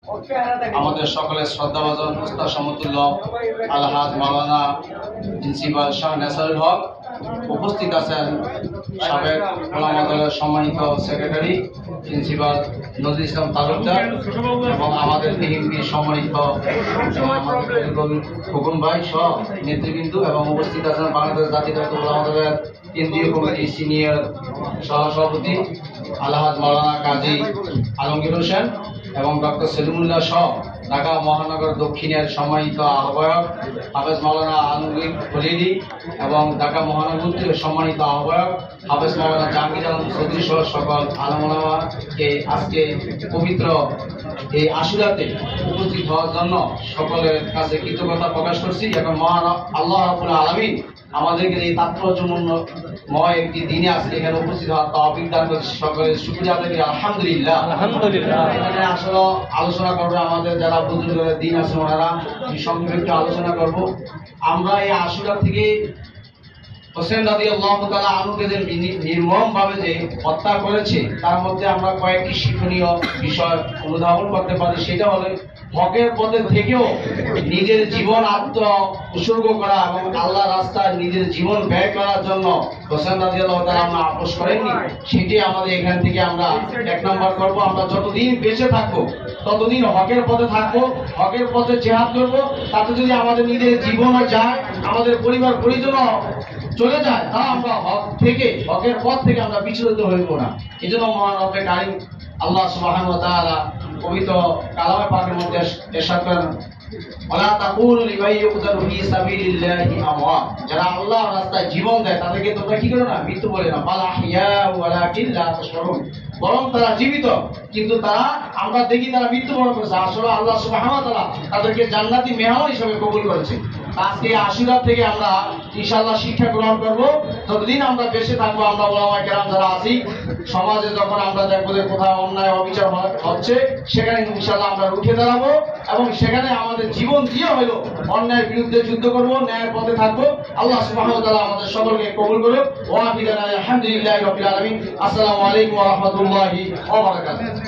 আমাদের সকলের শ্রদ্ধাভাজন উস্তাদ সমতুল্য আলহাজ মাওলানা প্রিন্সিপাল শাহ নেসারুল হক, উপস্থিত আছেন সাবেক ওলামা দলের সম্মানিত সেক্রেটারি প্রিন্সিপাল নজরুল ইসলাম তালুকদার এবং আমাদের বিএনপির সম্মানিত খোকন ভাই সহ নেতৃবৃন্দ, এবং উপস্থিত আছেন বাংলাদেশ জাতীয়তাবাদী ওলামা দলের কেন্দ্রীয় কমিটির সিনিয়র সহসভাপতি আলহাজ মাওলানা কাজী আলমগীর হোসেন এবং ডক্টর সেলিমুল্লাহ সহ ঢাকা মহানগর দক্ষিণের সম্মানিত আহ্বায়ক হাফেজ মাওলানা আলমগীর খলিলি এবং ঢাকা মহানগর উত্তরের সম্মানিত আহ্বায়ক হাফেজ মাওলানা জাহাঙ্গীর আলম চৌধুরী সহ সকল আলেম ওলামাকে আজকে পবিত্র এই আশুরাতে উপস্থিত হওয়ার জন্য সকলের কাছে কৃতজ্ঞতা প্রকাশ করছি এবং মহান আল্লাহ রাব্বুল আলামিন আমাদেরকে এই তাৎপর্যময় একটি দিনে আজকে এখানে উপস্থিত হওয়ার তৌফিক দান করেছে। সকলের শুকরিয়া আদায় করি আলহামদুলিল্লাহ। এখানে আসলে আলোচনা করবো আমাদের যারা বুজুর্গের দিন আছে ওনারা সংক্ষেপে একটু আলোচনা করব। আমরা এই আশুরা থেকে হোসেন রাদিয়াল্লাহু তাআলা আনহুকে যে নির্মমভাবে যে হত্যা করেছে তার মধ্যে আমরা কয়েকটি শিক্ষণীয় বিষয় অনুধাবন করতে পারি। সেটা হলো হকের পথে থেকেও নিজের জীবন উৎসর্গ করা এবং আল্লাহ রাস্তায় নিজের জীবন ব্যয় করার জন্য হোসেন রাদিয়াল্লাহু তাআলা আমরা আপোষ করেননি। সেটি আমাদের এখান থেকে আমরা এক নম্বর করব। আমরা যতদিন বেঁচে থাকবো ততদিন হকের পথে থাকবো, হকের পথে জিহাদ করবো। তাতে যদি আমাদের নিজের জীবনও যায়, আমাদের পরিবার পরিজনও চলে যায়, তা আমরা হকের পথ থেকে আমরা বিচলিত হইব না। এই জন্য মহান রব্বে কারীম আল্লাহ সুবহানাহু ওয়া তাআলা পবিত্র কালামে পাকের মধ্যে ইরশাদ করেন, ওয়ালা তাকুলু লিমান ইউকতালু ফি সাবিলিল্লাহি আমওয়াত, যারা আল্লাহর রাস্তায় জীবন দেয় তাদেরকে তোমরা কি করো না, মৃত্যু বলে না, বাল আহইয়া ওয়ালাকিন লা তাশউরুন, বরং তারা জীবিত কিন্তু তারা আমরা দেখি তারা মৃত্যুবরণ করেছে। আসলে আল্লাহ সুবহানাহু ওয়া তাআলা তাদেরকে জান্নাতি মেহমান হিসেবে কবুল করেছে। আজকে আশুরা থেকে আমরা ইনশাআল্লাহ শিক্ষা গ্রহণ করব। যতদিন আমরা বেঁচে থাকবো, আমরা ওলামায়ে কেরাম যারা আছি সমাজে, যখন আমরা দেখবো যে কোথাও অন্যায় অবিচার হচ্ছে সেখানে ইনশাআল্লাহ আমরা রুখে দাঁড়াবো এবং সেখানে আমাদের জীবন দিয়ে হলো অন্যায়ের বিরুদ্ধে যুদ্ধ করব, ন্যায়ের পথে থাকবো। আল্লাহ সুবহানাহু ওয়া তাআলা আমাদের সকলকে কবুল করুক। ওয়া বিদানা আলহামদুলিল্লাহি রাব্বিল আলামিন। আসসালামু আলাইকুম ওয়া রাহমাতুল্লাহি ওয়া বারাকাতুহু।